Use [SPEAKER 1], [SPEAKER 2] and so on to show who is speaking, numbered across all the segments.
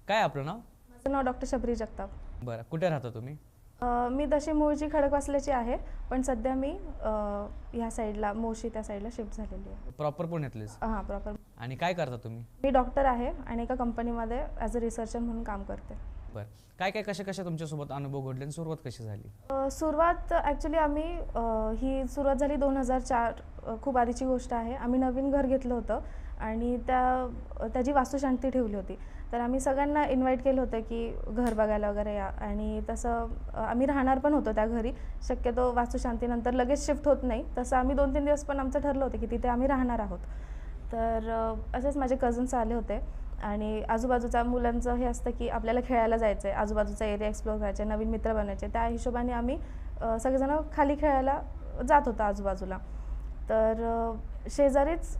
[SPEAKER 1] काय आपलं नाव?
[SPEAKER 2] माझं नाव डॉक्टर शबरी जगताप.
[SPEAKER 1] बरं, कुठे राहता तुम्ही?
[SPEAKER 2] मी तशी मूळची खडकवासल्याची आहे, पण सध्या मी ह्या साईडला मोशी त्या साईडला शिफ्ट झालेली आहे.
[SPEAKER 1] प्रॉपर पुण्यातलेच?
[SPEAKER 2] हां, प्रॉपर.
[SPEAKER 1] आणि काय करता तुम्ही?
[SPEAKER 2] मी डॉक्टर आहे आणि एका कंपनीमध्ये ॲज अ रिसर्चर म्हणून काम करते.
[SPEAKER 1] बरं, काय काय कसे तुमच्यासोबत अनुभव घडले आणि सुरुवात कशी झाली?
[SPEAKER 2] सुरुवात ॲक्च्युली आम्ही ही सुरुवात झाली 2004. खूप आधीची गोष्ट आहे. आम्ही नवीन घर घेतलं होतं आणि त्याची वास्तुशांती ठेवली होती. तर आम्ही सगळ्यांना इन्व्हाइट केलं होतं की घर बघायला वगैरे या, आणि तसं आम्ही राहणार पण होतो त्या घरी. शक्यतो वास्तुशांतीनंतर लगेच शिफ्ट होत नाही, तसं आम्ही 2-3 दिवस पण आमचं ठरलं होतं की तिथे आम्ही राहणार आहोत. तर असेच माझे कझन्स आले होते आणि आजूबाजूच्या मुलांचं हे असतं की आपल्याला खेळायला जायचं आहे, आजूबाजूचा एरिया एक्सप्लोर करायचे, नवीन मित्र बनायचे. त्या हिशोबाने आम्ही सगळेजणं खाली खेळायला जात होतो आजूबाजूला. तर शेजारीच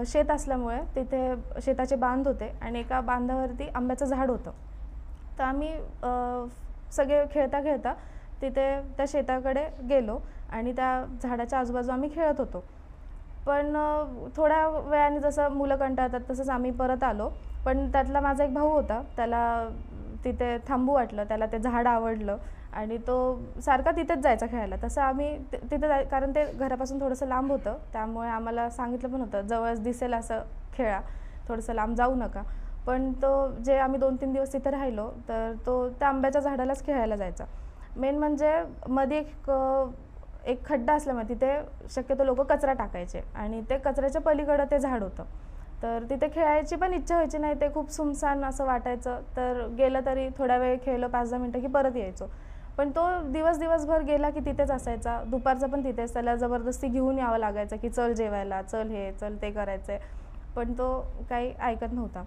[SPEAKER 2] शेत असल्यामुळे तिथे शेताचे बांध होते आणि एका बांधावरती आंब्याचं झाड होतं. तर आम्ही सगळे खेळता खेळता तिथे त्या शेताकडे गेलो आणि त्या झाडाच्या आजूबाजू आम्ही खेळत होतो. पण थोड्या वेळाने जसं मुलं कंटाळतात तसंच आम्ही परत आलो. पण त्यातला माझा एक भाऊ होता, त्याला तिथे थांबू वाटलं, त्याला ते झाड आवडलं आणि तो सारखा तिथेच जायचा खेळायला. तसं आम्ही तिथे कारण ते घरापासून थोडंसं लांब होतं, त्यामुळे आम्हाला सांगितलं पण होतं जवळच दिसेल असं खेळा, थोडंसं लांब जाऊ नका. पण तो जे आम्ही 2-3 दिवस तिथे राहिलो तर तो त्या आंब्याच्या झाडालाच खेळायला जायचा. मेन म्हणजे मध्ये एक खड्डा असल्यामुळे तिथे शक्यतो लोक कचरा टाकायचे आणि ते कचऱ्याच्या पलीकडं ते झाड होतं. तर तिथे खेळायची पण इच्छा व्हायची नाही, ते खूप सुमसान असं वाटायचं. तर गेलं तरी थोडा वेळ खेळलो, 5-10 मिनटं की परत यायचो. पण तो दिवसभर गेला की तिथेच असायचा. दुपारचं पण तिथेच. त्याला जबरदस्ती घेऊन यावं लागायचं की चल जेवायला, चल हे, चल ते करायचं आहे. पण तो काही ऐकत नव्हता.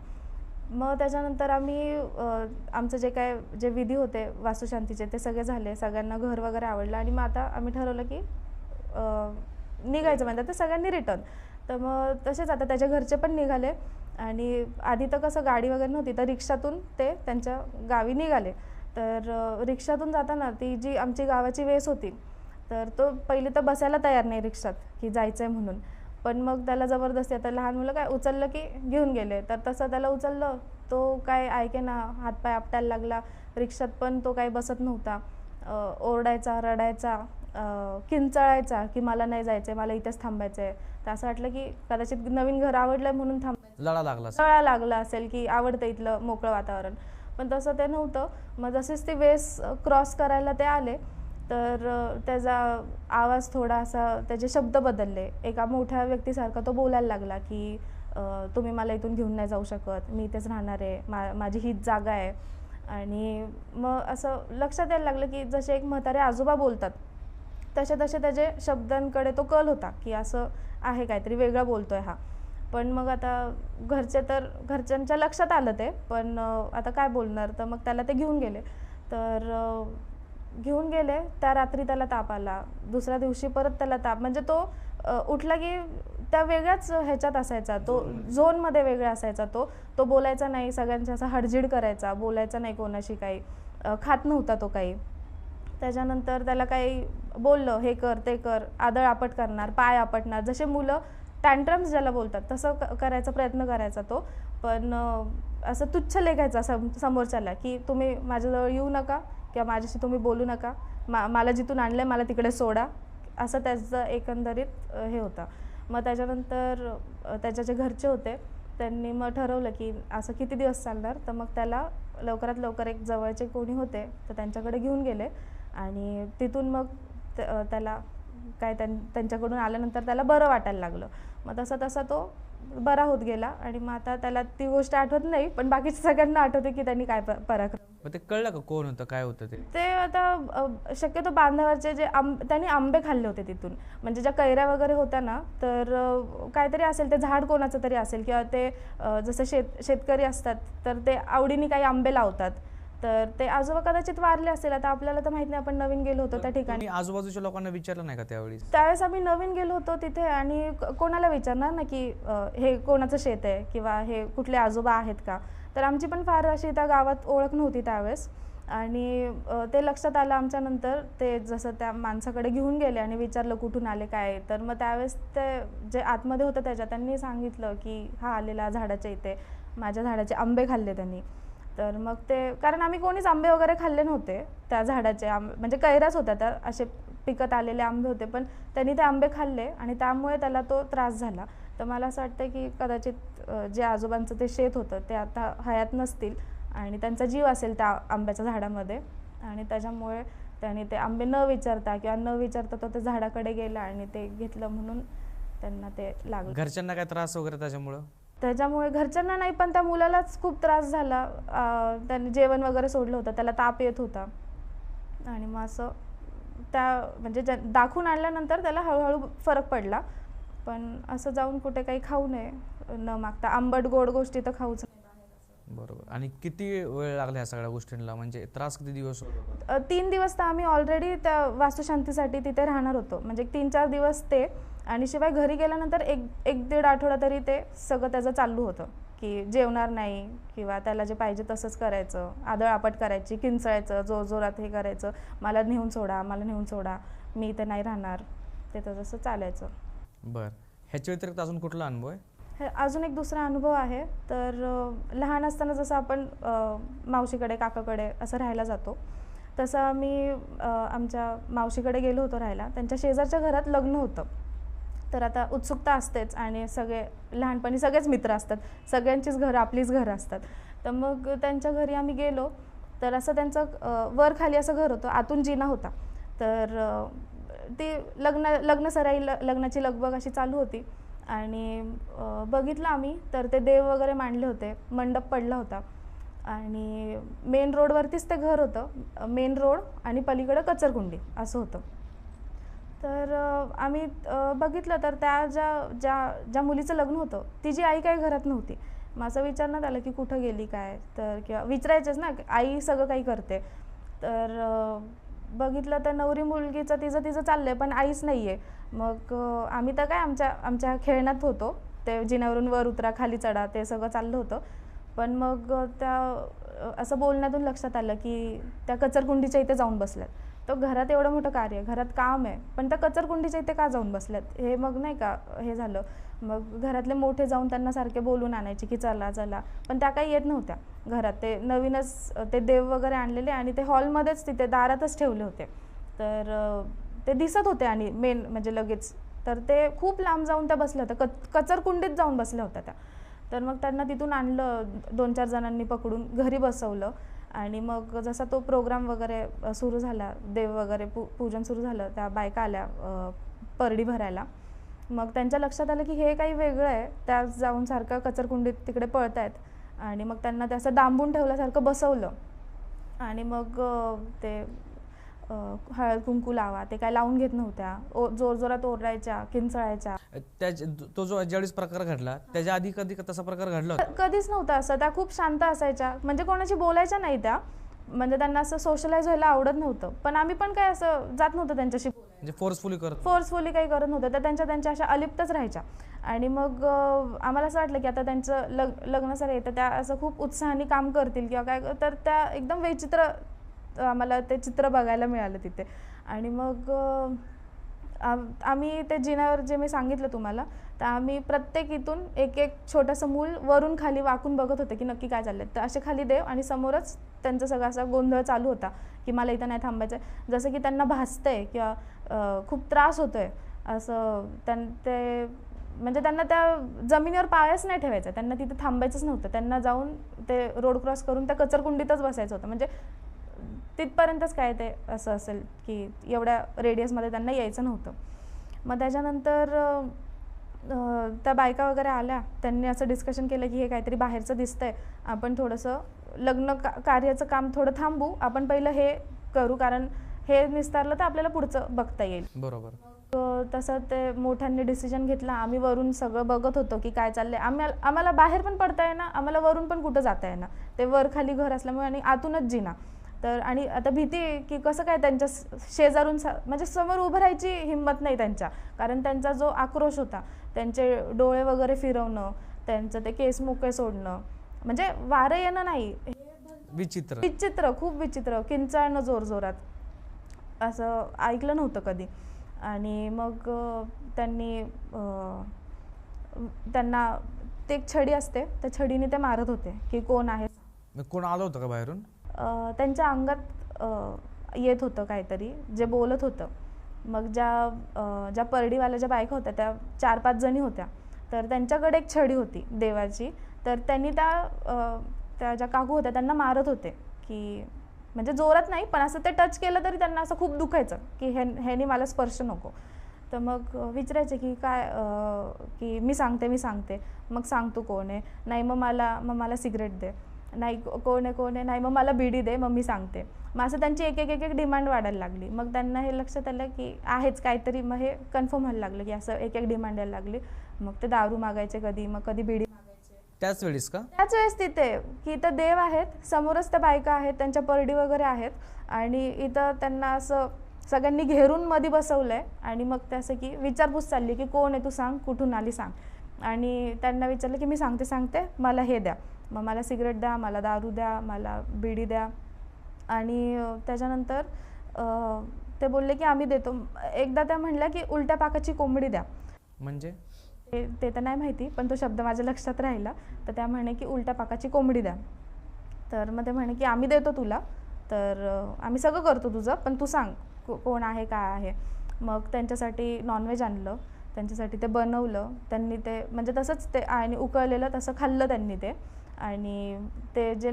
[SPEAKER 2] मग त्याच्यानंतर आम्ही आमचं जे विधी होते वास्तुशांतीचे ते सगळे झाले, सगळ्यांना घर वगैरे आवडलं आणि मग आता आम्ही ठरवलं की निघायचं, म्हणजे ते सगळ्यांनी रिटर्न. तर मग तसेच आता त्याच्या घरचे पण निघाले आणि आधी तर कसं गाडी वगैरे नव्हती, तर रिक्षातून ते त्यांच्या गावी निघाले. तर रिक्षातून जाताना ती जी आमची गावाची वेस होती, तर तो पहिले तर बसायला तयार नाही रिक्षात की जायचं आहे म्हणून. पण मग त्याला जबरदस्ती, आता लहान मुलं काय उचललं की घेऊन गेले, तर तसं त्याला उचललं, तो काय ऐकेना, हातपाय आपटायला लागला. रिक्षात पण तो काही बसत नव्हता, ओरडायचा, रडायचा, किंचाळायचा की मला नाही जायचं आहे, मला इथेच थांबायचं आहे. तर असं वाटलं की कदाचित नवीन घर आवडलं म्हणून थांबायचं, लळा लागला असेल की आवडतं इथलं मोकळं वातावरण. पण तसं ते नव्हतं. मग जसेच ते वेस क्रॉस करायला ते आले तर त्याचा आवाज थोडासा, त्याचे शब्द बदलले. एका मोठ्या व्यक्तीसारखा तो बोलायला लागला की तुम्ही मला इथून घेऊन नाही जाऊ शकत, मी इथेच राहणार आहे, माझी हीच जागा आहे. आणि मग असं लक्षात यायला लागलं की जसे एक म्हातारे आजोबा बोलतात तसे त्याचे शब्दांकडे तो कल होता की असं आहे, काहीतरी वेगळं बोलतोय हा. पण मग आता घरच्यांच्या लक्षात आलं ते, पण आता काय बोलणार. तर मग त्याला ते घेऊन गेले. तर घेऊन गेले, त्या रात्री त्याला ताप आला, दुसऱ्या दिवशी परत त्याला ताप, म्हणजे तो उठला की त्या वेगळ्याच ह्याच्यात असायचा, तो झोनमध्ये वेगळा असायचा. तो बोलायचा नाही, सगळ्यांची असं हडजिड करायचा, बोलायचा नाही कोणाशी, काही खात नव्हता तो काही. त्याच्यानंतर त्याला काही बोललं, हे कर ते कर, आदळ आपट करणार, पाय आपटणार, जसे मुलं टँट्रम्स ज्याला बोलतात तसं करायचा प्रयत्न करायचा तो. पण असं तुच्छ लेखायचा समोरच्याला की तुम्ही माझ्याजवळ येऊ नका किंवा माझ्याशी तुम्ही बोलू नका, मला जिथून आणलं आहे मला तिकडे सोडा, असं त्याचं एकंदरीत हे होतं. मग त्याच्यानंतर त्याच्या जे घरचे होते त्यांनी मग ठरवलं की असं किती दिवस चालणार. तर मग त्याला लवकरात लवकर एक जवळचे कोणी होते तर त्यांच्याकडे घेऊन गेले आणि तिथून मग त्याला काय त्यांच्याकडून आल्यानंतर त्याला बरं वाटायला लागलं. मग तसा तो बरा होत गेला आणि मग आता त्याला ती गोष्ट आठवत नाही, पण बाकीच्या सगळ्यांना आठवते की त्यांनी काय पराक्रम.
[SPEAKER 1] ते कळलं का कोण होतं, काय होतं
[SPEAKER 2] ते आता शक्यतो बांधावरचे जे त्यांनी आंबे खाल्ले होते तिथून, म्हणजे ज्या कैऱ्या वगैरे होत्या ना, तर काहीतरी असेल, ते झाड कोणाचं तरी असेल किंवा ते जसं शेतकरी असतात तर ते आवडीने काही आंबे लावतात. तर ते आजोबा कदाचित वारले असेल, आता आपल्याला तर माहित नाही, आपण नवीन गेलो होतो त्या ठिकाणी.
[SPEAKER 1] आजूबाजूच्या लोकांना विचारलं नाही का
[SPEAKER 2] त्यावेळेस आम्ही नवीन गेलो होतो तिथे आणि कोणाला विचारणार ना की हे कोणाचं शेत आहे किंवा हे कुठले आजोबा आहेत का. तर आमची पण फार अशी त्या गावात ओळख नव्हती त्यावेळेस. आणि ते लक्षात आलं आमच्या नंतर, ते जसं त्या माणसाकडे घेऊन गेले आणि विचारलं कुठून आले काय. तर मग त्यावेळेस ते जे आतमध्ये होतं त्यांनी सांगितलं की हा आलेला झाडाच्या इथे, माझ्या झाडाचे आंबे खाल्ले त्यांनी. तर मग ते कारण आम्ही कोणीच आंबे वगैरे खाल्ले नव्हते त्या झाडाचे, म्हणजे कैऱ्याच होत्या त्या, असे पिकत आलेले आंबे होते, पण त्यांनी ते आंबे खाल्ले आणि त्यामुळे त्याला तो त्रास झाला. तर मला असं वाटतं की कदाचित जे आजोबांचं ते शेत होतं ते आता हयात नसतील आणि त्यांचा जीव असेल त्या आंब्याच्या झाडामध्ये, आणि त्याच्यामुळे त्यांनी ते आंबे न विचारता तो त्या झाडाकडे गेला आणि ते घेतलं, म्हणून त्यांना ते लागलं.
[SPEAKER 1] घरच्यांना काय त्रास वगैरे
[SPEAKER 2] त्याच्यामुळे घरच्यांना नाही, पण त्या मुलालाच खूप त्रास झाला. त्यांनी जेवण वगैरे सोडलं होतं, त्याला ताप येत होता आणि मग असं म्हणजे दाखवून आणल्यानंतर त्याला हळूहळू फरक पडला. पण असं जाऊन कुठे काही खाऊ नये न मागता, आंबट गोड गोष्टी तर खाऊच नाही.
[SPEAKER 1] बरोबर. आणि किती वेळ लागला ह्या सगळ्या गोष्टींना, म्हणजे त्रास किती दिवस?
[SPEAKER 2] 3 दिवस तर आम्ही ऑलरेडी त्या वास्तुशांतीसाठी तिथे राहणार होतो, म्हणजे 3-4 दिवस ते, आणि शिवाय घरी गेल्यानंतर 1-1.5 आठवडा तरी ते सगळं त्याचं चालू होतं की जेवणार नाही किंवा त्याला जे पाहिजे तसंच करायचं, आदळआपट करायची, किंचाळायचं, जोरजोरात हे करायचं, मला नेऊन सोडा, मी इथे नाही राहणार, ते तसं चालायचं.
[SPEAKER 1] बरं. ह्याच्या व्यतिरिक्त अजून कुठला अनुभव आहे?
[SPEAKER 2] अजून एक दुसरा अनुभव आहे. तर लहान असताना जसं आपण मावशीकडे काकाकडे असं राहायला जातो, तसं मी आमच्या मावशीकडे गेलो होतो राहायला. त्यांच्या शेजारच्या घरात लग्न होतं. तर आता उत्सुकता असतेच आणि सगळे लहानपणी सगळेच मित्र असतात, सगळ्यांचीच घरं आपलीच घरं असतात. तर मग त्यांच्या घरी आम्ही गेलो, तर असं त्यांचं वर खाली असं घर होतं, आतून जिना होता. तर ती लग्नाची लगबग अशी चालू होती आणि बघितलं आम्ही, तर ते देव वगैरे मांडले होते, मंडप पडला होता आणि मेन रोडवरतीच ते घर होतं, मेन रोड आणि पलीकडं कचरकुंडी असं होतं. तर आम्ही बघितलं, तर त्या ज्या मुलीचं लग्न होतं तिची आई काही घरात नव्हती. मग असं विचारण्यात आलं की कुठं गेली काय, तर किंवा विचारायचंच ना, आई सगळं काही करते. तर बघितलं तर नवरी मुलगीचं तिचं चाललंय, पण आईच नाही आहे. मग आम्ही तर काय आमच्या खेळण्यात होतो, ते जिन्यावरून वर उतरा खाली चढा ते सगळं चाललं होतं. पण मग असं बोलण्यातून लक्षात आलं की त्या कचरकुंडीच्या इथे जाऊन बसल्यात. तो घरात एवढं मोठं कार्य आहे, घरात काम आहे, पण त्या कचरकुंडीच्या इथे का जाऊन बसल्यात, हे मग नाही का हे झालं. मग घरातले मोठे जाऊन त्यांना सारखे बोलून आणायचे की चला, पण त्या काही येत नव्हत्या घरात. ते नवीनच ते देव वगैरे आणलेले आणि ते हॉलमध्येच तिथे दारातच ठेवले होते. तर ते दिसत होते आणि मेन म्हणजे लगेच, तर ते खूप लांब जाऊन त्या बसल्या होत्या, कचरकुंडीत जाऊन बसल्या होत्या त्या. तर मग त्यांना तिथून आणलं 2-4 जणांनी पकडून, घरी बसवलं आणि मग जसा तो प्रोग्राम वगैरे सुरू झाला, देव वगैरे पूजन सुरू झालं, त्या बायका आल्या परडी भरायला. मग त्यांच्या लक्षात आलं की हे काही वेगळं आहे, त्या जाऊन सारखं कचरकुंडीत तिकडे पळतायत आणि मग त्यांना ते असं डांबून ठेवल्यासारखं बसवलं आणि मग ते हळद कुंकू लावा, ते काय लावून घेत नव्हत्या, जोरजोरात ओरडायच्या, किंचाळायच्या.
[SPEAKER 1] तो जो ज्यावेळेस प्रकार घडला त्याच्या आधी कधी तसा प्रकार घडला?
[SPEAKER 2] कधीच नव्हता असं. त्या खूप शांत असायच्या, म्हणजे कोणाशी बोलायच्या नाही त्या, म्हणजे त्यांना असं सोशलाइज व्हायला आवडत नव्हतं. पण आम्ही पण काय असं जात नव्हतं त्यांच्याशी,
[SPEAKER 1] म्हणजे फोर्सफुली
[SPEAKER 2] काही करत नव्हतं. त्या त्यांच्या अशा अलिप्तच राहायच्या. आणि मग आम्हाला असं वाटलं की आता त्यांचं लग्न सर आहे, तर त्या असं खूप उत्साहाने काम करतील किंवा काय, तर त्या एकदम विचित्र, आम्हाला ते चित्र बघायला मिळालं तिथे. आणि मग आम्ही ते जिन्यावर जे मी सांगितलं तुम्हाला, तर आम्ही प्रत्येक इथून एक छोटंसं मूल वरून खाली वाकून बघत होते की नक्की काय चाललंय. तर असे खाली देव आणि समोरच त्यांचा सगळा असा गोंधळ चालू होता की मला इथं नाही थांबायचं आहे, जसं की त्यांना भासतंय किंवा खूप त्रास होतोय असं. ते म्हणजे त्यांना त्या जमिनीवर पायच नाही ठेवायचा, त्यांना तिथे थांबायचंच नव्हतं, त्यांना जाऊन ते रोड क्रॉस करून त्या कचरकुंडीतच बसायचं होतं. म्हणजे तिथपर्यंतच काय ते असं असेल की एवढ्या रेडियसमध्ये त्यांना यायचं नव्हतं. मग त्याच्यानंतर त्या बायका वगैरे आल्या, त्यांनी असं डिस्कशन केलं की हे काहीतरी बाहेरचं दिसतंय, आपण थोडंसं लग्न कार्याचं काम थोडं थांबू, आपण पहिलं हे करू, कारण हे निस्तारलं तर आपल्याला पुढचं बघता येईल.
[SPEAKER 1] बरोबर.
[SPEAKER 2] तसं ते मोठ्यांनी डिसिजन घेतला. आम्ही वरून सगळं बघत होतो की काय चाललंय. आम्हाला बाहेर पण पडता येईना, आम्हाला वरून पण कुठं जाता येईना, ते वर खाली घर असल्यामुळे आणि आतूनच जिना. तर आणि आता भीती की कसं काय त्यांच्या शेजारून म्हणजे समोर उभं राहायची हिंमत नाही त्यांच्या, कारण त्यांचा जो आक्रोश होता, त्यांचे डोळे वगैरे फिरवणं, त्यांचं ते केस मोकळे सोडणं, म्हणजे वारं येणं नाही, विचित्र, खूप विचित्र, किंचाळणं जोरजोरात, असं ऐकलं नव्हतं कधी. आणि मग त्यांना ते एक छडी असते, त्या छडीने ते मारत होते की कोण आहे.
[SPEAKER 1] मग कोण आलं होतं का बाहेरून?
[SPEAKER 2] त्यांच्या अंगात येत होतं काहीतरी, जे बोलत होतं. मग ज्या परडीवाल्या ज्या बायका होत्या त्या 4-5 जणी होत्या, तर त्यांच्याकडे एक छडी होती देवाची. तर त्यांनी त्या ज्या काकू होत्या त्यांना मारत होते, की म्हणजे जोरात नाही, पण असं ते टच केलं तरी त्यांना असं खूप दुखायचं, की ह्यानी मला स्पर्श नको. तर मग विचारायचे की काय, की मी सांगते. मग सांग तू कोण आहे? नाही, मग मला सिगरेट दे. नाही, कोण आहे? नाही, मग मला बिडी दे, मग मी सांगते. मग असं त्यांची एक डिमांड वाढायला लागली. मग त्यांना हे लक्षात आलं की आहेच काहीतरी. मग हे कन्फर्म व्हायला लागलं की असं एक डिमांड यायला लागली. मग ते दारू मागायचे कधी, मग कधी बिडी मागायचे.
[SPEAKER 1] त्याच वेळेस का?
[SPEAKER 2] त्याच वेळेस तिथे की इथं देव आहेत, समोरच त्या बायका आहेत, त्यांच्या परडी वगैरे आहेत, आणि इथं त्यांना असं सगळ्यांनी घेरून मध्ये बसवलंय. आणि मग ते असं की विचारपूस चालली की कोण आहे तू, सांग कुठून आली सांग. आणि त्यांना विचारलं की मी सांगते, मला हे द्या. मग मला सिगरेट द्या, मला दारू द्या, मला बिडी द्या. आणि त्याच्यानंतर ते बोलले की आम्ही देतो. एकदा त्या म्हणल्या की उलट्या पाकाची कोंबडी द्या.
[SPEAKER 1] म्हणजे
[SPEAKER 2] ते तर नाही माहिती, पण तो शब्द माझ्या लक्षात राहिला. तर त्या म्हणे की उलट्या पाकाची कोंबडी द्या. तर मग ते म्हणे की आम्ही देतो तुला, तर आम्ही सगळं करतो तुझं, पण तू सांग कोण आहे, काय आहे. मग त्यांच्यासाठी नॉनव्हेज आणलं, त्यांच्यासाठी ते बनवलं त्यांनी. ते म्हणजे तसंच ते आणि उकळलेलं तसं खाल्लं त्यांनी ते. आणि ते जे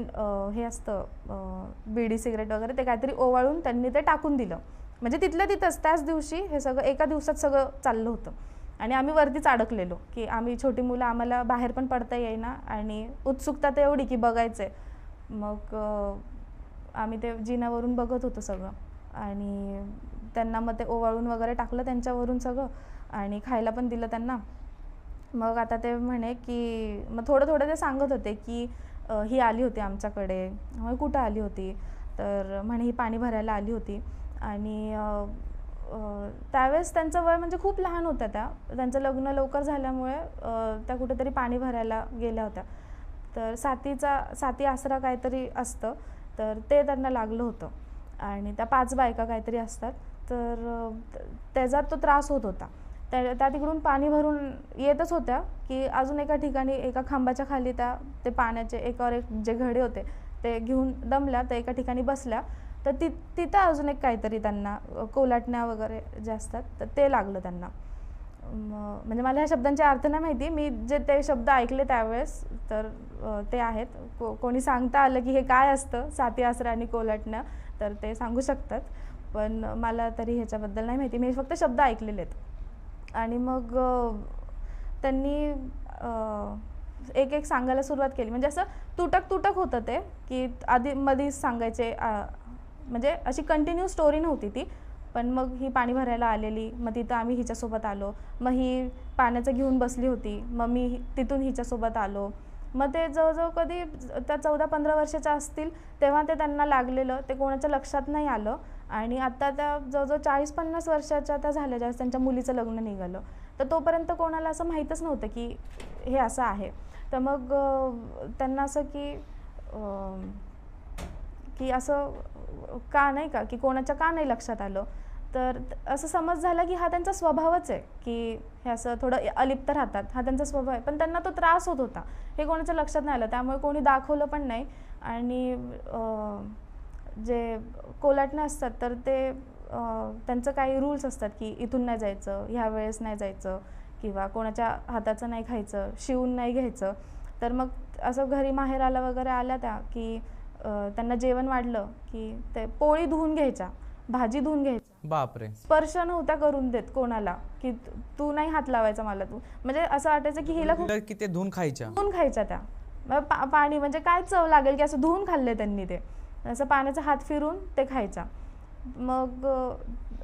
[SPEAKER 2] हे असतं बिडी सिगरेट वगैरे, ते काहीतरी ओवाळून त्यांनी ते टाकून दिलं. म्हणजे तिथल्या तिथंच त्याच दिवशी हे सगळं एका दिवसात सगळं चाललं होतं. आणि आम्ही वरतीच अडकलेलो, की आम्ही छोटी मुलं, आम्हाला बाहेर पण पडता येईना, आणि उत्सुकता तर एवढी की बघायचं आहे. मग आम्ही ते जिन्यावरून बघत होतो सगळं. आणि त्यांना मग ते ओवाळून वगैरे टाकलं त्यांच्यावरून सगळं, आणि खायला पण दिलं त्यांना. मग आता ते म्हणे की मग थोडं ते सांगत होते की ही आली होती आमच्याकडे. मग कुठं आली होती? तर म्हणे ही पाणी भरायला आली होती. आणि त्यावेळेस त्यांचं वय म्हणजे खूप लहान होत्या त्या. त्यांचं लग्न लवकर झाल्यामुळे त्या कुठेतरी पाणी भरायला गेल्या होत्या. तर साती आसरा काहीतरी असतं, तर ते त्यांना लागलं होतं. आणि त्या 5 बायका काहीतरी असतात, तर त्याचा तो त्रास होत होता. त्या तिकडून पाणी भरून येतच होत्या की अजून एका ठिकाणी एका खांबाच्या खाली ते पाण्याचे एकावर एक जे घडे होते ते घेऊन दमल्या, तर एका ठिकाणी बसल्या. तर तिथं अजून एक काहीतरी त्यांना कोलाटण्या वगैरे जे असतात, तर ते लागलं त्यांना. म्हणजे मला ह्या शब्दांचे अर्थ नाही माहिती, मी जे ते शब्द ऐकले त्यावेळेस तर ते आहेत. कोणी सांगता आलं की हे काय असतं साती आसरा आणि कोलाटण्या, तर ते सांगू शकतात, पण मला तरी ह्याच्याबद्दल नाही माहिती. मी फक्त शब्द ऐकलेले आहेत. आणि मग त्यांनी एक सांगायला सुरुवात केली. म्हणजे असं तुटक होतं ते, की आधी मधीच सांगायचे. म्हणजे अशी कंटिन्यू स्टोरी नव्हती ती. पण मग ही पाणी भरायला आलेली, मग तिथं आम्ही हिच्यासोबत आलो. मग ही पाण्याचं घेऊन बसली होती, मग मी तिथून हिच्यासोबत आलो. मग ते जवळजवळ कधी त्या 14-15 वर्षाच्या असतील तेव्हा ते त्यांना लागलेलं, ते कोणाच्या लक्षात नाही आलं. आणि आता त्या जवळजवळ 40-50 वर्षाच्या त्या झाल्या, ज्यावेळेस त्यांच्या मुलीचं लग्न निघालं. तर तोपर्यंत कोणाला असं माहीतच नव्हतं की हे असं आहे. तर मग त्यांना असं की असं का नाही का, की कोणाच्या का नाही लक्षात आलं. तर असं समज झाला की हा त्यांचा स्वभावच आहे, की हे असं थोडं अलिप्त राहतात, हा त्यांचा स्वभाव आहे. पण त्यांना तो त्रास होत होता, हे कोणाच्या लक्षात नाही आलं, त्यामुळे कोणी दाखवलं पण नाही. आणि जे कोलाटणे असतात तर ते त्यांचं काही रूल्स असतात की इथून नाही जायचं, ह्या वेळेस नाही जायचं, किंवा कोणाच्या हाताचं नाही खायचं, शिवून नाही घ्यायचं. तर मग असं घरी माहेराला वगैरे आल्या त्या की त्यांना जेवण वाढलं की ते पोळी धुवून घ्यायच्या, भाजी धुवून घ्यायच्या.
[SPEAKER 1] बापरे.
[SPEAKER 2] स्पर्श नव्हत्या करून देत कोणाला, की तू नाही हात लावायचा मला, तू. म्हणजे असं वाटायचं की हिला खूप
[SPEAKER 1] की ते धुवून
[SPEAKER 2] खायच्या त्या. पाणी म्हणजे काय चव लागेल की असं धुवून खाल्ले त्यांनी ते. असं पाण्याचा हात फिरून ते खायच्या. मग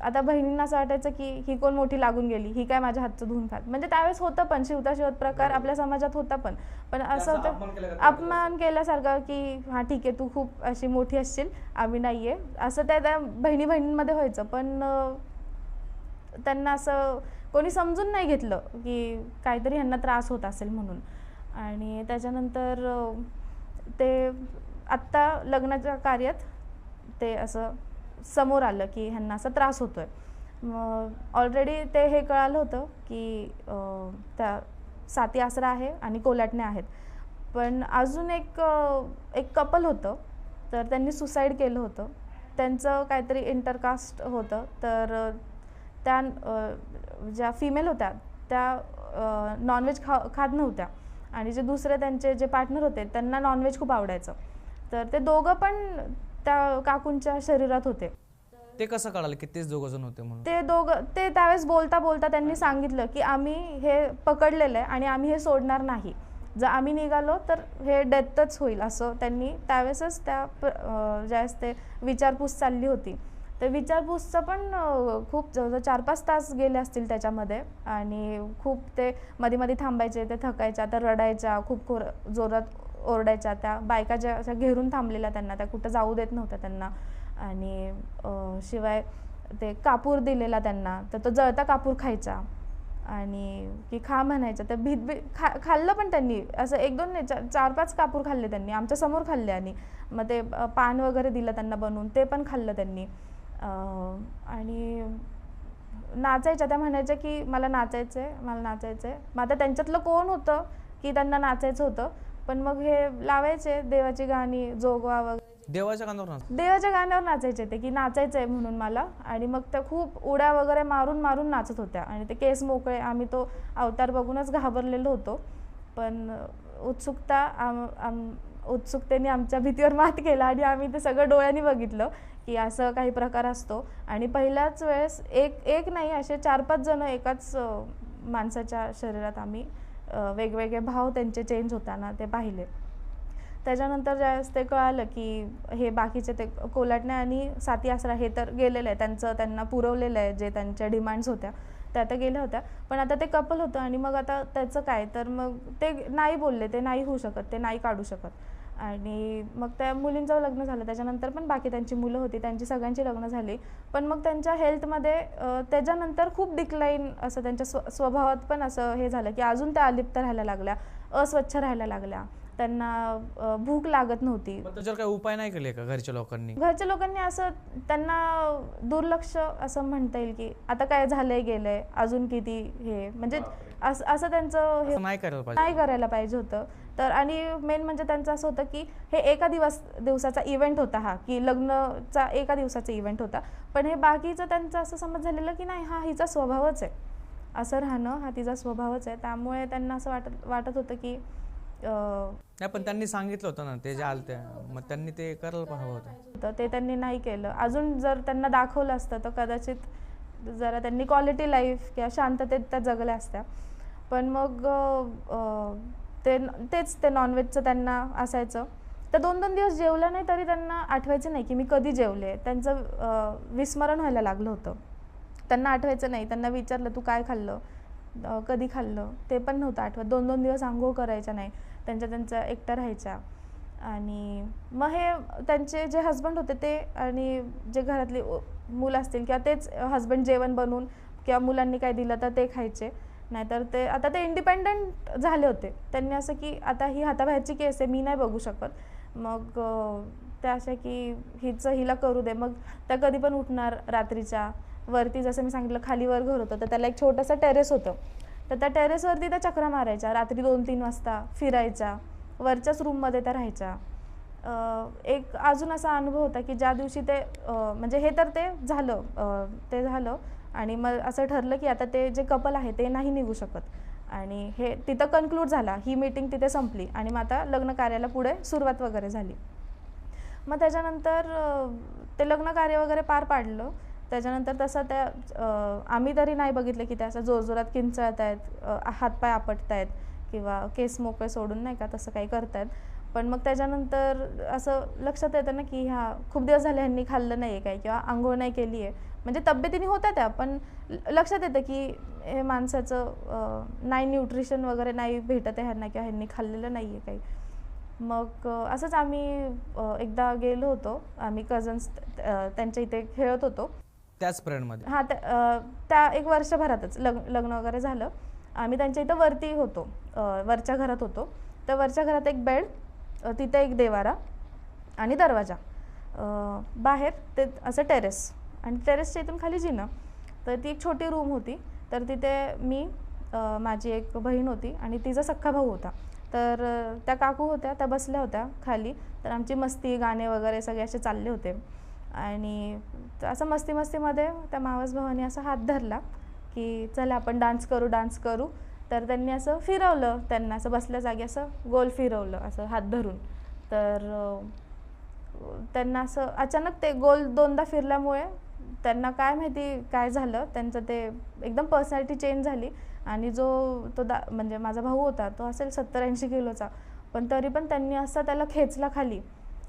[SPEAKER 2] आता बहिणींना असं वाटायचं की ही कोण मोठी लागून गेली, ही काय माझ्या हातचं धुवून खात. म्हणजे त्यावेळेस होतं पण शिवत प्रकार आपल्या समाजात होता. पण असं होतं अपमान केल्यासारखं की हां ठीक आहे, तू खूप अशी मोठी असशील, आम्ही नाही आहे, असं त्या बहिणींमध्ये व्हायचं. पण त्यांना असं कोणी समजून नाही घेतलं की काहीतरी ह्यांना त्रास होत असेल म्हणून. आणि त्याच्यानंतर ते आत्ता लग्नाच्या कार्यात ते असं समोर आलं की ह्यांना असा त्रास होतोय. मग ऑलरेडी ते हे कळालं होतं की त्या साती आसरा आहे आणि कोलाटण्या आहेत. पण अजून एक कपल होतं, तर त्यांनी सुसाईड केलं होतं. त्यांचं काहीतरी इंटरकास्ट होतं. तर त्या ज्या फिमेल होत्या त्या नॉनव्हेज खात नव्हत्या आणि जे दुसरे त्यांचे जे पार्टनर होते त्यांना नॉनव्हेज खूप आवडायचं. तर ते दोघं पण त्या काकूंच्या शरीरात होते.
[SPEAKER 1] ते कसं कळालं की तेच दोघं जण होते म्हणून?
[SPEAKER 2] ते त्यावेळेस बोलता बोलता त्यांनी सांगितलं की आम्ही हे पकडलेलं आहे आणि आम्ही हे सोडणार नाही. जर आम्ही निघालो तर हे डेथच होईल, असं त्यांनी त्यावेळेसच त्या ज्यावेळेस ते विचारपूस चालली होती. तर विचारपूसचं पण खूप जवळजवळ 4-5 तास गेले असतील त्याच्यामध्ये. आणि खूप ते मध्ये मध्ये थांबायचे, ते थकायच्या, तर रडायच्या, खूप जोरात ओरडायच्या. त्या बायका ज्या अशा घेरून थांबलेल्या त्यांना, त्या कुठं जाऊ देत नव्हत्या त्यांना. आणि शिवाय ते कापूर दिलेला त्यांना, तर तो जळता कापूर खायचा आणि की खा म्हणायचं. तर खाल्लं पण त्यांनी, असं 1-2 नाही, 4-5 कापूर खाल्ले त्यांनी, आमच्या समोर खाल्ले. आणि मग ते पान वगैरे दिलं त्यांना बनवून, ते पण खाल्लं त्यांनी. आणि नाचायच्या, त्या म्हणायच्या की मला नाचायचं आहे, मला नाचायचं आहे. मग आता त्यांच्यातलं कोण होतं की त्यांना नाचायचं होतं, पण मग हे लावायचे देवाची गाणी, जोगवा वगैरे.
[SPEAKER 1] देवाच्या
[SPEAKER 2] गाण्यावर नाचायचे ते, की नाचायचं आहे म्हणून मला. आणि मग त्या खूप उड्या वगैरे मारून मारून नाचत होत्या आणि ते केस मोकळे. आम्ही तो अवतार बघूनच घाबरलेलो होतो, पण उत्सुकतेने आमच्या भीतीवर मात केला आणि आम्ही ते सगळं डोळ्यांनी बघितलं की असं काही प्रकार असतो. आणि पहिल्याच वेळेस एक नाही, असे 4-5 जण एकाच माणसाच्या शरीरात आम्ही वेगवेगळे भाव त्यांचे चेंज होताना ते पाहिले. त्याच्यानंतर ज्यावेळेस ते कळालं की हे बाकीचे ते कोलाटणे आणि साती आसरा हे तर गेलेलं आहे, त्यांना पुरवलेलं आहे, जे त्यांच्या डिमांड्स होत्या त्या आता गेल्या होत्या. पण आता ते कपल होतं आणि मग आता त्याचं काय, तर मग ते नाही बोलले, ते नाही होऊ शकत, ते नाही काढू शकत. आणि मग त्या मुलींचं लग्न झालं. त्याच्यानंतर पण बाकी त्यांची मुलं होती, त्यांची सगळ्यांची लग्न झाली. पण मग त्यांच्या हेल्थमध्ये त्याच्यानंतर खूप डिक्लाईन, असं त्यांच्या स्वभावात पण असं हे झालं की अजून त्या अलिप्त राहायला लागल्या, अस्वच्छ राहायला लागल्या, त्यांना भूक लागत नव्हती.
[SPEAKER 1] त्याच्यावर काही उपाय नाही केले का घरच्या लोकांनी?
[SPEAKER 2] असं त्यांना दुर्लक्ष असं म्हणता येईल की आता काय झालंय गेलंय, अजून किती हे, म्हणजे असं त्यांचं हे
[SPEAKER 1] नाही
[SPEAKER 2] करायला पाहिजे होतं. तर आणि मेन म्हणजे त्यांचं असं होतं की हे एका दिवसाचा इव्हेंट होता हा, की लग्नचा एका दिवसाचा इव्हेंट होता. पण हे बाकीचं त्यांचं असं समज झालेलं की नाही, हा हिचा स्वभावच आहे, असं राहणं हा तिचा स्वभावच आहे. त्यामुळे त्यांना असं वाटत होतं की
[SPEAKER 1] नाही, पण त्यांनी सांगितलं होतं ना ते जे आलते, मग त्यांनी ते करायला हवं होतं.
[SPEAKER 2] ते त्यांनी नाही केलं. अजून जर त्यांना दाखवलं असतं तर कदाचित जरा त्यांनी क्वालिटी लाईफ किंवा शांततेत त्या जगल्या असत्या. पण मग तेच ते नॉनव्हेजचं त्यांना असायचं. तर 2-2 दिवस जेवलं नाही तरी त्यांना आठवायचं नाही की मी कधी जेवले. त्यांचं विस्मरण व्हायला लागलं होतं, त्यांना आठवायचं नाही. त्यांना विचारलं तू काय खाल्लं, कधी खाल्लं, ते पण नव्हतं आठवत. 2-2 दिवस आंघोळ करायच्या नाही, त्यांच्या एकट्या राहायच्या. आणि मग हे त्यांचे जे हस्बंड होते ते आणि जे घरातली मुलं असतील किंवा तेच हस्बंड जेवण बनवून किंवा मुलांनी काय दिलं तर ते खायचे. नाहीतर आता ते इंडिपेंडंट झाले होते. त्यांनी असं की आता ही हाताबाहेरची केस आहे, मी नाही बघू शकत. मग त्या अशा की हिला करू दे. मग त्या कधी पण उठणार रात्रीच्या. वरती जसं मी सांगितलं खालीवर घर होतं, तर त्याला एक छोटंसं टेरेस होतं. तर त्या टेरेसवरती त्या चक्रा मारायच्या, रात्री 2-3 वाजता फिरायच्या, वरच्याच रूममध्ये त्या राहायच्या. एक अजून असा अनुभव होता की ज्या दिवशी ते म्हणजे हे तर ते झालं आणि मग असं ठरलं की आता ते जे कपल आहे ते नाही निघू शकत. आणि हे तिथं कन्क्लूड झाला, ही मीटिंग तिथे संपली आणि मग आता लग्न कार्याला पुढे सुरुवात वगैरे झाली. मग त्याच्यानंतर ते लग्न कार्य वगैरे पार पाडलं. त्याच्यानंतर तसं त्या आम्ही तरी नाही बघितलं की त्या असं जोरजोरात किंचाळत आहेत, हातपाय आपटत आहेत किंवा केस मोकळे सोडून नाही का तसं काही करतायत. पण मग त्याच्यानंतर असं लक्षात येतं ना की खूप दिवस झाले ह्यांनी खाल्लं नाही आहे काय किंवा आंघोळ नाही केली आहे. म्हणजे तब्येतीने होत्या त्या, पण लक्षात येतं की हे माणसाचं नाही, न्यूट्रिशन वगैरे नाही भेटत आहे ह्यांना किंवा ह्यांनी खाल्लेलं नाही आहे काही. मग असंच आम्ही एकदा गेलो होतो, आम्ही कझन्स त्यांच्या इथे खेळत होतो
[SPEAKER 1] त्याच पिरियडमध्ये.
[SPEAKER 2] हां, त्या 1 वर्षभरातच लग्न वगैरे झालं. आम्ही त्यांच्या इथं वरती होतो, वरच्या घरात होतो. तर वरच्या घरात एक बेड, तिथे एक देवारा आणि दरवाजा, बाहेर ते असं टेरेस आणि टेरेसच्या इथून खाली जिना. तर ती एक छोटी रूम होती. तर तिथे मी, माझी एक बहीण होती आणि तिचा सख्खा भाऊ होता. तर त्या काकू होत्या, त्या बसल्या होत्या खाली. तर आमची मस्ती, गाणे वगैरे सगळे असे चालले होते. आणि असं मस्तीमध्ये त्या मावस भावाने असा हात धरला की चला आपण डान्स करू. तर त्यांनी असं फिरवलं, त्यांना असं बसल्या जागी असं गोल फिरवलं असं हात धरून. तर त्यांना असं अचानक ते गोल 2दा फिरल्यामुळे त्यांना काय माहिती काय झालं, त्यांचं ते एकदम पर्सनॅलिटी चेंज झाली. आणि तो म्हणजे माझा भाऊ होता, तो असेल 70-80 किलोचा, पण तरी पण त्यांनी असं त्याला खेचला खाली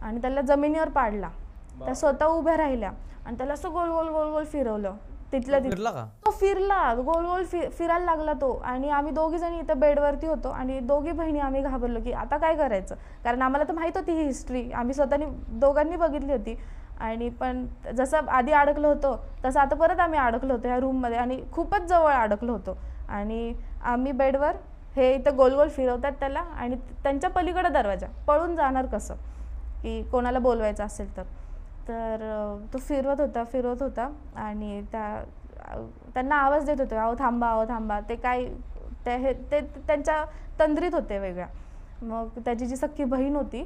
[SPEAKER 2] आणि त्याला जमिनीवर पाडला. त्या स्वतः उभ्या राहिल्या आणि त्याला असं गोल गोल गोल गोल फिरवलं.
[SPEAKER 1] फिरला का?
[SPEAKER 2] तो फिरला, गोल गोल फिरायला लागला तो. आणि आम्ही दोघी जणी इथं बेडवरती होतो आणि दोघी बहिणी आम्ही घाबरलो की आता काय करायचं, कारण आम्हाला तर माहीत होती ही हिस्ट्री, आम्ही स्वतःनी दोघांनी बघितली होती. आणि पण जसं आधी अडकलो होतो तसं आता परत आम्ही अडकलो होतो ह्या रूममध्ये आणि खूपच जवळ अडकलो होतो. आणि आम्ही बेडवर, हे इथं गोल गोल फिरवतात त्याला आणि त्यांच्या पलीकडे दरवाजा, पळून जाणार कसं की कोणाला बोलवायचं असेल तर. तो फिरवत होता आणि त्यांना आवाज देत होते, अहो थांबा. ते काय ते त्यांच्या तंद्रीत होते वेगळ्या. मग त्याची जी सख्खी बहीण होती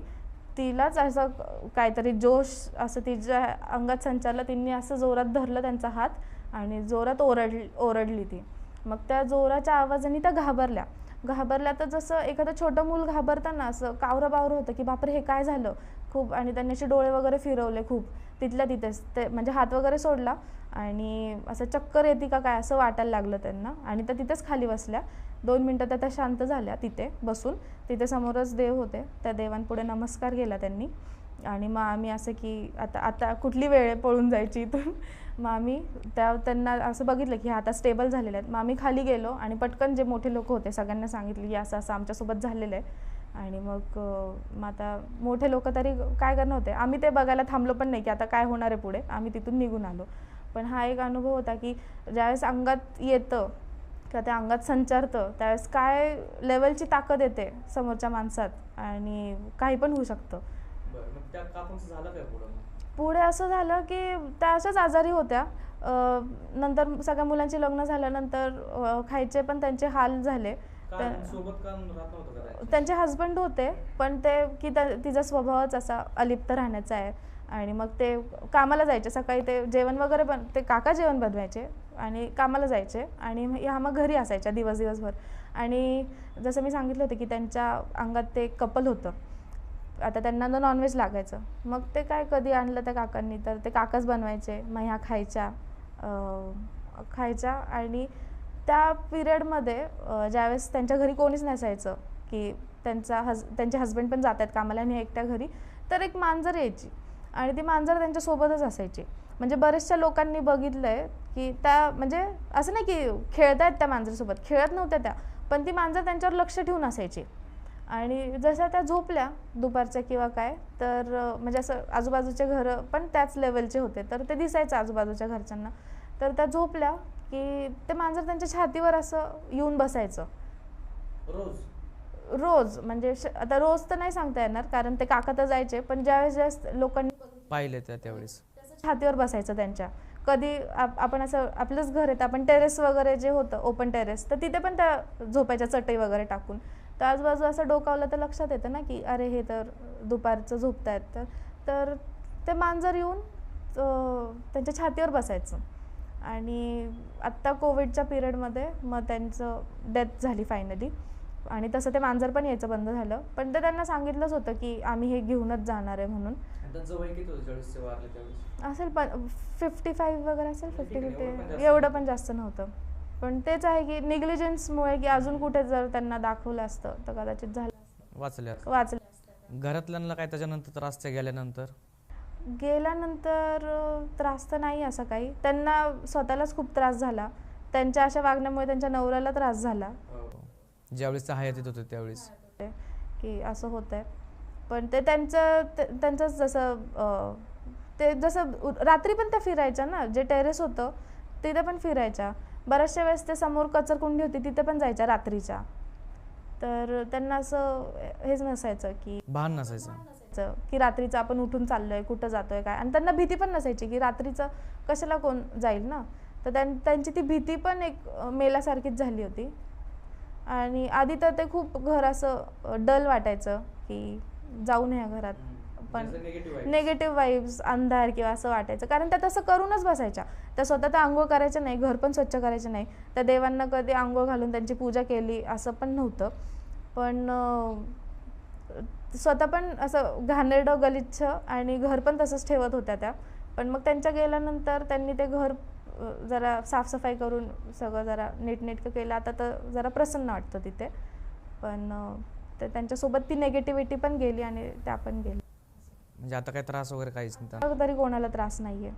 [SPEAKER 2] तिलाच असं काहीतरी जोश असं तिच्या अंगात संचारलं. तिने असं जोरात धरलं त्यांचा हात आणि जोरात ओरडली ती. मग त्या जोराच्या आवाजाने त्या घाबरल्या तर जसं एखादं छोटं मूल घाबरतं ना, असं कावरं होतं की बापरे हे काय झालं खूप. आणि त्यांनी असे डोळे वगैरे फिरवले खूप तिथल्या तिथेच, ते म्हणजे हात वगैरे सोडला आणि असं चक्कर येते का काय असं वाटायला लागलं त्यांना. आणि त्या तिथेच खाली बसल्या. 2 मिनटं त्या शांत झाल्या तिथे बसून. तिथे समोरच देव होते, त्या देवांपुढे नमस्कार केला त्यांनी. आणि मग आम्ही असं की आता कुठली वेळ पळून जायची इथून. मग आम्ही त्यांना असं बघितलं की आता स्टेबल झालेले आहेत. मग आम्ही खाली गेलो आणि पटकन जे मोठे लोक होते सगळ्यांना सांगितलं की असं आमच्यासोबत झालेलं आहे. आणि मग आता मोठे लोक तरी काय करणार होते, आम्ही ते बघायला थांबलो पण नाही की आता काय होणार आहे पुढे. आम्ही तिथून निघून आलो. पण हा एक अनुभव होता की ज्यावेळेस अंगात येतं किंवा त्या अंगात संचारतं त्यावेळेस काय लेवलची ताकद येते समोरच्या माणसात आणि काही पण होऊ शकतं. पुढे असं झालं की त्या अशाच आजारी होत्या. नंतर सगळ्या मुलांची लग्न झाल्यानंतर खायचे पण त्यांचे हाल झाले. त्यांचे हस्बंड होते पण ते की तिचा स्वभावच असा अलिप्त राहण्याचा आहे. आणि मग ते कामाला जायचे, सकाळी ते जेवण वगैरे पण ते काका जेवण बनवायचे आणि कामाला जायचे आणि ह्या मग घरी असायच्या दिवसभर. आणि जसं मी सांगितलं होतं की त्यांच्या अंगात ते कपल होतं, आता त्यांना नॉनव्हेज लागायचं. मग ते काय कधी आणलं त्या काकांनी तर ते काकाच बनवायचे, मग ह्या खायच्या. आणि त्या पिरियडमध्ये ज्यावेळेस त्यांच्या घरी कोणीच नसायचं की त्यांचे हस्बंड पण जात आहेत कामाला आणि एकट्या घरी, तर एक मांजर यायची आणि ती मांजर त्यांच्यासोबतच असायची. म्हणजे बऱ्याचशा लोकांनी बघितलं आहे की त्या म्हणजे असं नाही की खेळत आहेत त्या मांजरीसोबत, खेळत नव्हत्या त्या, पण ती मांजर त्यांच्यावर लक्ष ठेवून असायची. आणि जसं त्या झोपल्या दुपारच्या किंवा काय तर म्हणजे असं आजूबाजूचे घरं पण त्याच लेवलचे होते तर ते दिसायचं आजूबाजूच्या घरच्यांना. तर त्या झोपल्या की ते मांजर त्यांच्या छातीवर असं येऊन बसायचं रोज. म्हणजे आता रोज तर नाही सांगता येणार कारण ते काका तर जायचे, पण ज्यावेळेस लोकांनी
[SPEAKER 1] पाहिले त्यावेळेस
[SPEAKER 2] छातीवर बसायचं त्यांच्या. कधी आपण असं आपलंच घर आहे तर आपण टेरेस वगैरे जे होतं ओपन टेरेस तर तिथे पण त्या झोपायच्या चटई वगैरे टाकून. तर आजूबाजू असं डोकावलं तर लक्षात येतं ना की अरे हे तर दुपारचं झोपतायत. तर ते मांजर येऊन त्यांच्या छातीवर बसायचं. आणि आत्ता कोविडच्या पिरियडमध्ये मग त्यांचं डेथ झाली फायनली. आणि तसं ते मांजर पण यायचं बंद झालं, पण ते त्यांना सांगितलंच होतं की आम्ही हे घेऊनच जाणार आहे म्हणून. असेल 55 वगैरे असेल, 50 एवढं पण जास्त नव्हतं. पण तेच आहे की निग्लिजन्समुळे की अजून कुठे जर त्यांना दाखवलं असतं तर कदाचित झालं वाचलं.
[SPEAKER 1] घरातल्यांना काय त्याच्यानंतर त्रास
[SPEAKER 2] गेल्यानंतर त्रास तर नाही असं काही. त्यांना स्वतःलाच खूप त्रास झाला, त्यांच्या अशा वागण्यामुळे त्यांच्या नवऱ्याला त्रास झाला
[SPEAKER 1] ज्यावेळेस हयातीत होते त्यावेळेस
[SPEAKER 2] की असं होतंय. पण ते त्यांचं जसं रात्री पण त्या फिरायच्या ना, जे टेरेस होतं तिथे पण फिरायच्या. बऱ्याचशा वेळेस ते समोर कचरकुंडी होती तिथे पण जायच्या रात्रीच्या. तर त्यांना असं हेच नसायचं की
[SPEAKER 1] भान नसायचं
[SPEAKER 2] की रात्रीचं आपण उठून चाललोय कुठं जातोय काय. आणि त्यांना भीती पण नसायची की रात्रीचं कशाला कोण जाईल ना. तर त्यांची ती भीती पण एक मेल्यासारखीच झाली होती. आणि आधी तर ते खूप घर असं डल वाटायचं की जाऊ नये घरात, पण नेगेटिव्ह वाईब्स, अंधार किंवा असं वाटायचं. कारण त्या तसं करूनच बसायच्या. त्या स्वतः तर आंघोळ करायच्या नाही, घर पण स्वच्छ करायचं नाही, त्या देवांना कधी आंघोळ घालून त्यांची पूजा केली असं पण नव्हतं. पण स्वतः पण असं घाणेरडं गलिच्छ आणि घर पण तसंच ठेवत होत्या त्या. पण मग त्यांच्या गेल्यानंतर त्यांनी ते घर जरा साफसफाई करून सगळं जरा नीटनेटकं केलं. आता तर जरा प्रसन्न वाटतं तिथे. पण ते त्यांच्यासोबत ती नेगेटिव्हिटी पण गेली आणि त्या पण गेल्या.
[SPEAKER 1] म्हणजे आता काही त्रास वगैरे काहीच नाही.
[SPEAKER 2] तरी कोणाला त्रास नाही आहे.